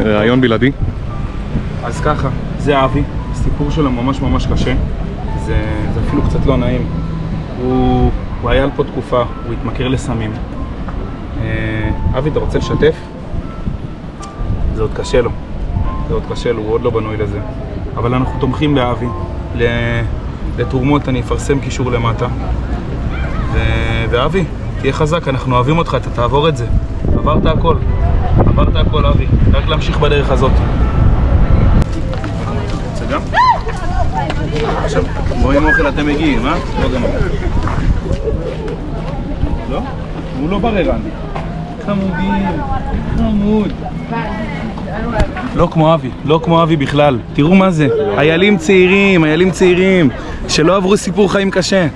רעיון בלעדי. אז ככה, זה אבי, הסיפור שלו ממש ממש קשה, זה אפילו קצת לא נעים. הוא היה על פה תקופה, הוא התמכר לסמים. אבי, אתה רוצה לשתף? זה עוד קשה לו, הוא עוד לא בנוי לזה. אבל אנחנו תומכים באבי, לתרומות אני אפרסם קישור למטה. ואבי, תהיה חזק, אנחנו אוהבים אותך, אתה תעבור את זה. עברת הכל אבי, רק להמשיך בדרך הזאת. זה גם? עכשיו, בואי עם אוכל אתם מגיעים, אה? לא גם. לא? הוא לא בררן. חמוד. לא כמו אבי בכלל. תראו מה זה, איילים צעירים, שלא עברו סיפור חיים קשה.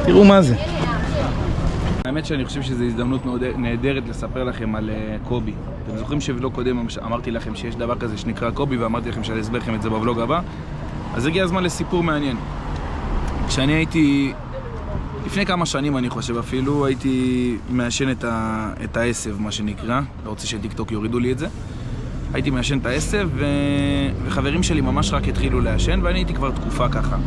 תראו מה זה. האמת שאני חושב שזו הזדמנות מאוד נהדרת לספר לכם על קובי. אתם זוכרים שבלוג קודם אמרתי לכם שיש דבר כזה שנקרא קובי, ואמרתי לכם שאני אסביר לכם את זה בבלוג הבא. אז הגיע הזמן לסיפור מעניין. כשאני הייתי, לפני כמה שנים אני חושב אפילו, הייתי מעשן את העשב, מה שנקרא. לא רוצה שטיקטוק יורידו לי את זה. הייתי מעשן את העשב, וחברים שלי ממש רק התחילו לעשן, ואני הייתי כבר תקופה ככה.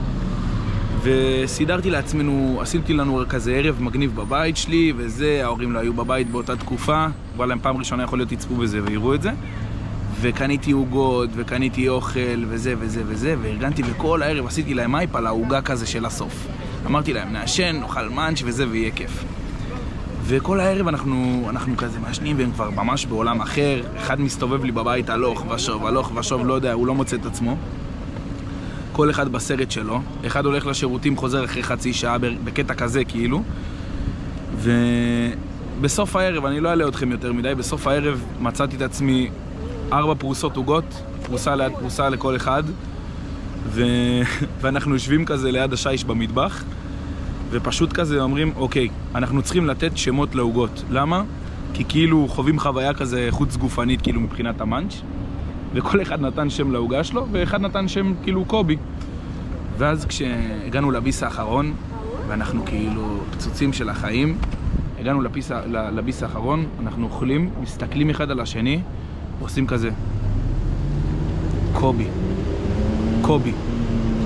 וסידרתי לעצמנו, עשיתי לנו כזה ערב מגניב בבית שלי, וזה, ההורים לא היו בבית באותה תקופה, כבר להם פעם ראשונה יכול להיות יצפו בזה ויראו את זה. וקניתי עוגות, וקניתי אוכל, וזה, וארגנתי, וכל הערב עשיתי להם אייפ על העוגה כזה של הסוף. אמרתי להם, נעשן, נאכל מאנץ' וזה, ויהיה כיף. וכל הערב אנחנו כזה מעשנים, והם כבר ממש בעולם אחר. אחד מסתובב לי בבית, הלוך ושוב, לא יודע, הוא לא מוצא את עצמו. כל אחד בסרט שלו, אחד הולך לשירותים, חוזר אחרי חצי שעה בקטע כזה כאילו. ובסוף הערב, אני לא אעלה אתכם יותר מדי, בסוף הערב מצאתי את עצמי 4 פרוסות עוגות, פרוסה ליד פרוסה לכל אחד, ואנחנו יושבים כזה ליד השיש במטבח, ופשוט כזה אומרים, אוקיי, אנחנו צריכים לתת שמות לעוגות. למה? כי כאילו חווים חוויה כזה חוץ גופנית כאילו מבחינת המאנץ', וכל אחד נתן שם לעוגה שלו, ואחד נתן שם כאילו קובי. ואז כשהגענו לביס האחרון, ואנחנו כאילו פצוצים של החיים, הגענו לביס האחרון, אנחנו אוכלים, מסתכלים אחד על השני, ועושים כזה, קובי.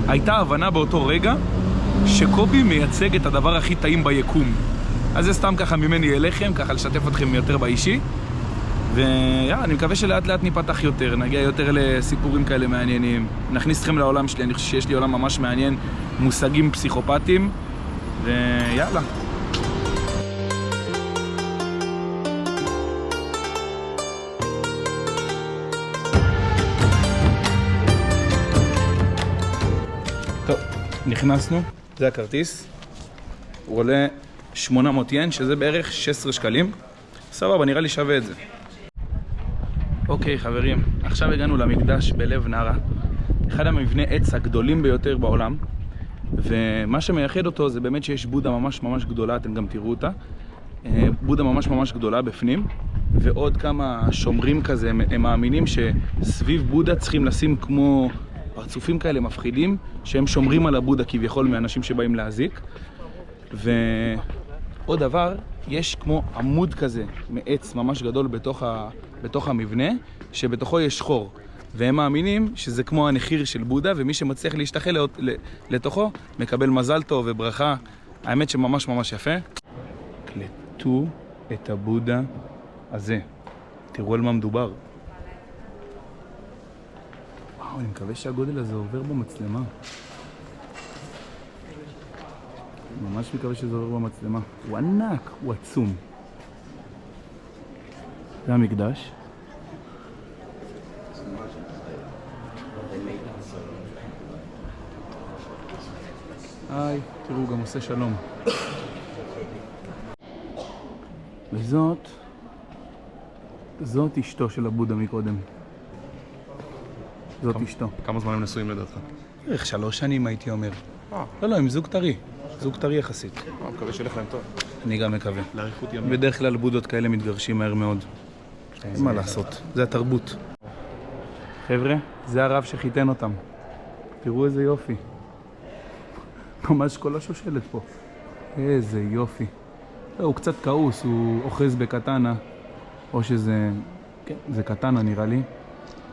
הייתה הבנה באותו רגע שקובי מייצג את הדבר הכי טעים ביקום. אז זה סתם ככה ממני אליכם, ככה לשתף אתכם יותר באישי. אני מקווה שלאט לאט ניפתח יותר, נגיע יותר לסיפורים כאלה מעניינים. נכניס אתכם לעולם שלי, אני חושב שיש לי עולם ממש מעניין, מושגים פסיכופטיים, ויאללה. טוב, נכנסנו, זה הכרטיס. הוא עולה 800 ין, שזה בערך 16 שקלים. סבבה, נראה לי שווה את זה. אוקיי חברים, עכשיו הגענו למקדש בלב נערה, אחד המבני עץ הגדולים ביותר בעולם, ומה שמייחד אותו זה באמת שיש בודה ממש ממש גדולה, אתם גם תראו אותה, בודה ממש ממש גדולה בפנים, ועוד כמה שומרים כזה, הם מאמינים שסביב בודה צריכים לשים כמו פרצופים כאלה מפחידים, שהם שומרים על הבודה כביכול מאנשים שבאים להזיק. ועוד דבר, יש כמו עמוד כזה מעץ ממש גדול בתוך המבנה, שבתוכו יש חור, והם מאמינים שזה כמו הנחיר של בודה, ומי שמצליח להשתחל לתוכו מקבל מזל טוב וברכה. האמת שממש ממש יפה. קלטו את הבודה הזה, תראו על מה מדובר. וואו, אני מקווה שהגודל הזה עובר במצלמה. ממש מקווה שזה עובר במצלמה. הוא ענק, הוא עצום. זה המקדש. היי, תראו, הוא גם עושה שלום. זאת אשתו של הבודה מקודם. זאת אשתו. כמה זמן הם נשואים לדעתך? בערך 3 שנים הייתי אומר. לא, הם זוג טרי. זוג טרי יחסית. מקווה שילך להם טוב. אני גם מקווה. לאריכות ימים. בדרך כלל בודות כאלה מתגרשים מהר מאוד. אין מה לעשות, זה התרבות. חבר'ה, זה הרב שחיתן אותם. תראו איזה יופי. ממש כל השושלת פה. איזה יופי. הוא קצת כעוס, הוא אוחז בקטנה. או שזה... כן, זה קטנה נראה לי.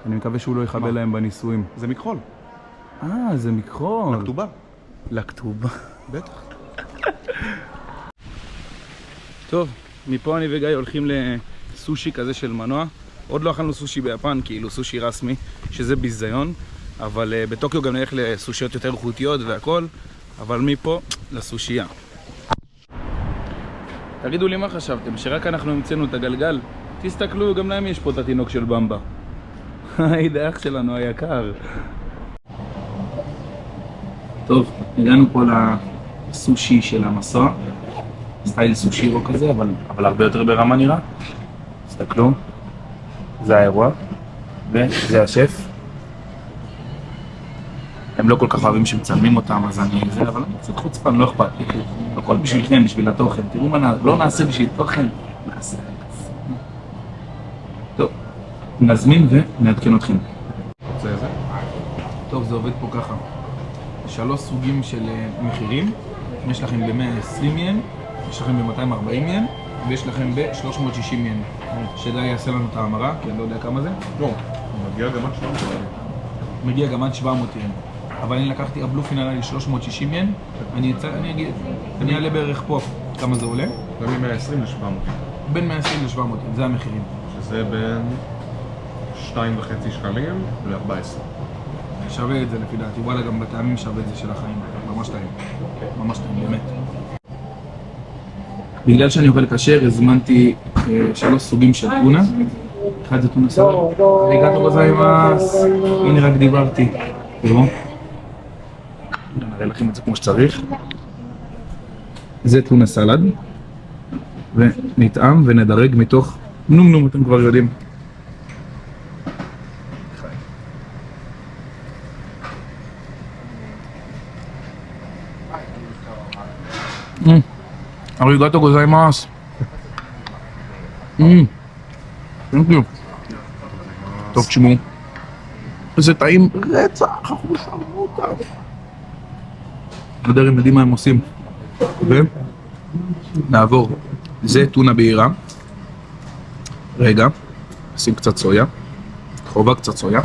אני מקווה שהוא לא יחבל להם בניסויים. זה מכחול. זה מכחול. לכתובה. לכתובה. בטח. טוב, מפה אני וגיא הולכים לסושי כזה של מנוע. עוד לא אכלנו סושי ביפן, כאילו סושי רסמי, שזה ביזיון. אבל בטוקיו גם נלך לסושיות יותר איכותיות והכל. אבל מפה לסושייה. תגידו לי מה חשבתם, שרק אנחנו המצאנו את הגלגל? תסתכלו, גם להם יש פה את התינוק של במבה. היי, אח שלנו היקר. טוב, הגענו פה לסושי של המסוע. סטייל סושירו כזה, אבל הרבה יותר ברמה נראה. תסתכלו, זה האירוע, וזה השף. הם לא כל כך אוהבים שמצלמים אותם, אז אני זה, אבל אני קצת חוצפן, לא אכפת לי. הכל בשבילכם, בשביל התוכן. תראו מה, לא נעשה בשביל תוכן, נעשה. טוב, נזמין ונעדכן אתכם. זה. טוב, זה עובד פה ככה. 3 סוגים של מחירים. יש לכם ב-120 ין, יש לכם ב-240 ין, ויש לכם ב-360 ין. שדי יעשה לנו את ההמרה, כי אני לא יודע כמה זה. לא, מגיע גם עד 700 ין. מגיע גם עד 700 ין. אבל אני לקחתי, הבלופין עלה לי 360 ין. אני אגיד, אני אעלה בערך פה כמה זה עולה. זה מ-120 ל-700 ין. בין 120 ל-700 ין, זה המחירים. שזה בין 2.5 שקלים ל-14. שווה את זה לפי דעתי, וואלה גם בטעמים שווה את זה של החיים, ממש טעים, ממש טעים, באמת. בגלל שאני אוכל כשר, הזמנתי 3 סוגים של טונה. אחד זה טונה סלד, הגענו גוזיימאס, הנה רק דיברתי, תראו. נראה לכם את זה כמו שצריך. זה טונה סלד, ונטעם ונדרג מתוך נום, אתם כבר יודעים. אריגאטו גוזיימאס. תודה. טוב, תשמעו. זה טעים רצח, לא יודע אם יודעים מה הם עושים. ונעבור. זה טונה בהירה. רגע, נשים קצת סויה. חובה קצת סויה.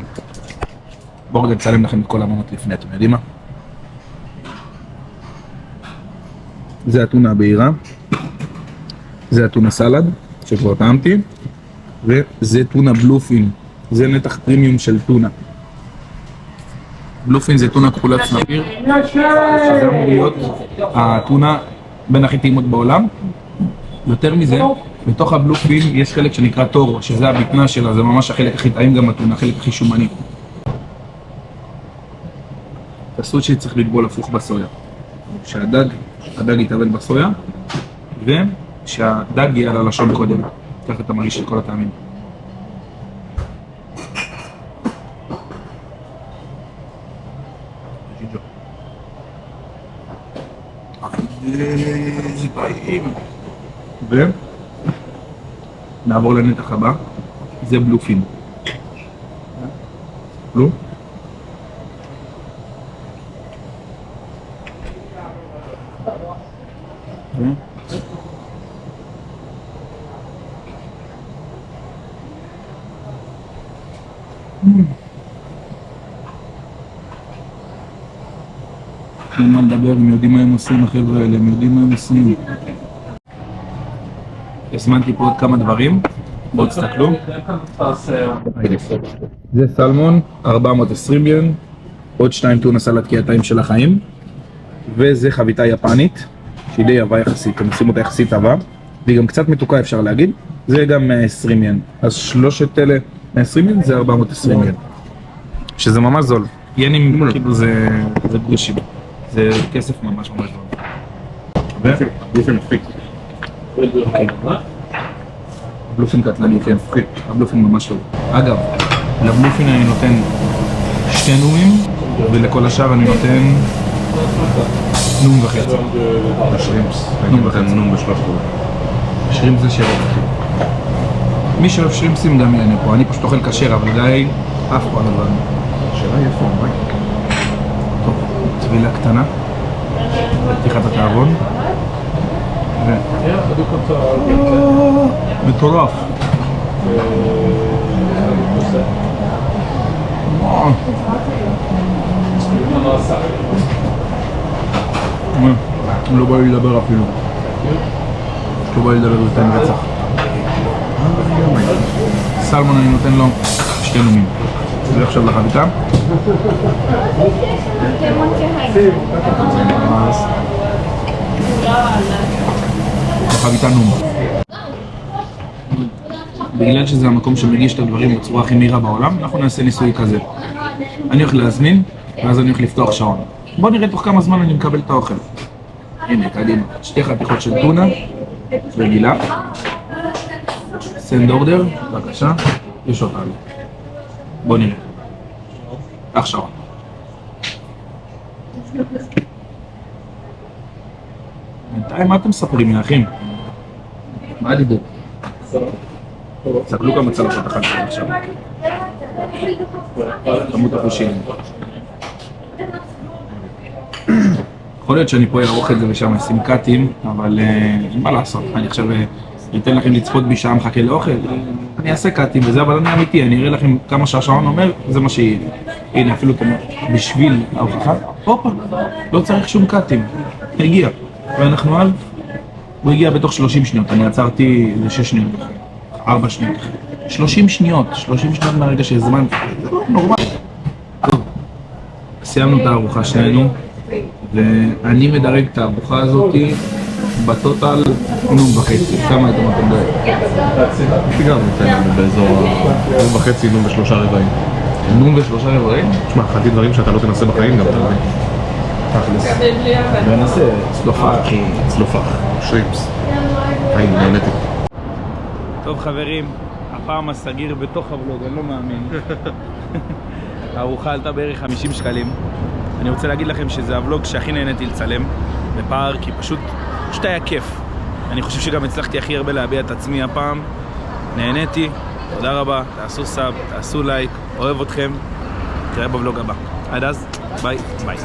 בואו רגע נצלם לכם את כל המנות לפני, אתם יודעים מה? זה הטונה הבהירה, זה הטונה סלד, שכבר טעמתי, וזה טונה בלופין, זה נתח פרימיום של טונה. בלופין זה טונה כחולת סנפיר, שזה אמור להיות הטונה בין הכי טעימות בעולם. יותר מזה, בתוך הבלופין יש חלק שנקרא טורו, שזה הבטנה שלה, זה ממש החלק הכי טעים גם הטונה, החלק הכי שומני. את הסושי צריך לגבול הפוך בסויה. שהדג יתאבל בסויה, ושהדג יהיה על הלשון קודם. ככה אתה מרגיש של כל הטעמים. זה טעים. ונעבור לנתח הבא, זה בלופין. בלו? אין מה לדבר, הם יודעים מה הם עושים, החבר'ה האלה, הם יודעים מה הם עושים. הזמנתי פה עוד כמה דברים, בואו תסתכלו. זה סלמון, 420 ין, עוד 2 טונה סלט קייטיים של החיים, וזה חביתה יפנית, שהיא די עבה יחסית, הם עושים אותה יחסית עבה, והיא גם קצת מתוקה אפשר להגיד, זה גם 120 ין, אז שלושת אלה 120 ין זה 420 ין, שזה ממש זול, ינים כאילו זה גרושים, זה כסף ממש ממש זול. בלופין מפחיד. בלופין קטלני, כן, הבלופין ממש טוב. אגב, לבלופין אני נותן 2 נומים, ולכל השאר אני נותן נום וחצי. בשרימפס, אני נותן נום ב3 קולות. שרימפס זה שרק. מי שאוהב שרימפסים גם יענה פה, אני פשוט אוכל כשר, אבל די אף פה על הדברים. שאלה יפה, ביי. טוב, טבילה קטנה, בפתיחת התאבון. מטורף. לא בא לי לדבר אפילו. לא בא לי לדבר יותר רצח. סלמון אני נותן לו 2 נומים. זה עכשיו לחביתה. לחביתה נום. בגלל שזה המקום שמגיש את הדברים בצורה הכי מהירה בעולם, אנחנו נעשה ניסוי כזה. אני הולך להזמין, ואז אני הולך לפתוח שעון. בוא נראה תוך כמה זמן אני מקבל את האוכל. הנה, קדימה. 2 חתיכות של טונה, רגילה. סנד אורדר, בבקשה. יש אותה. בוא נראה. פתח שעון. בינתיים, מה אתם מספרים, האחים? מה הדיבור? סתכלו כמה צלחות אחת עכשיו. כמות החושים. יכול להיות שאני פה אערוך את זה ושם אשים קאטים, אבל מה לעשות? אני עכשיו אתן לכם לצפות בי שעה מחכה לאוכל. אני אעשה קאטים וזה, אבל אני אמיתי, אני אראה לכם כמה שהשעון אומר, זה מה שיהיה. הנה, אפילו בשביל ההוכחה. הופה, לא צריך שום קאטים. הגיע. ואנחנו על... הוא הגיע בתוך 30 שניות, אני עצרתי ל6 שניות. 4 שניות. 30 שניות מהרגע שהזמנתי. נורמל. טוב, סיימנו את הארוחה שלנו, ואני מדרג את הארוחה הזאת בטוטל נום וחצי. כמה אתם מדרג? יש לי גם באזור נום וחצי, נום ו3 רבעים. נום ו3 רבעים? תשמע, אכלתי דברים שאתה לא תנסה בחיים גם, אתה מבין? תכלס. וננסה צלופח. צלופח, שרימפס. היי, נהניתי. טוב חברים, הפעם הסגיר בתוך הוולוג, אני לא מאמין. הארוחה עלתה בערך 50 שקלים. אני רוצה להגיד לכם שזה הוולוג שהכי נהניתי לצלם בפארק, כי פשוט היה כיף. אני חושב שגם הצלחתי הכי הרבה להביע את עצמי הפעם. נהניתי, תודה רבה, תעשו סאב, תעשו לייק, אוהב אתכם. נתראה בוולוג הבא. עד אז, ביי ביי.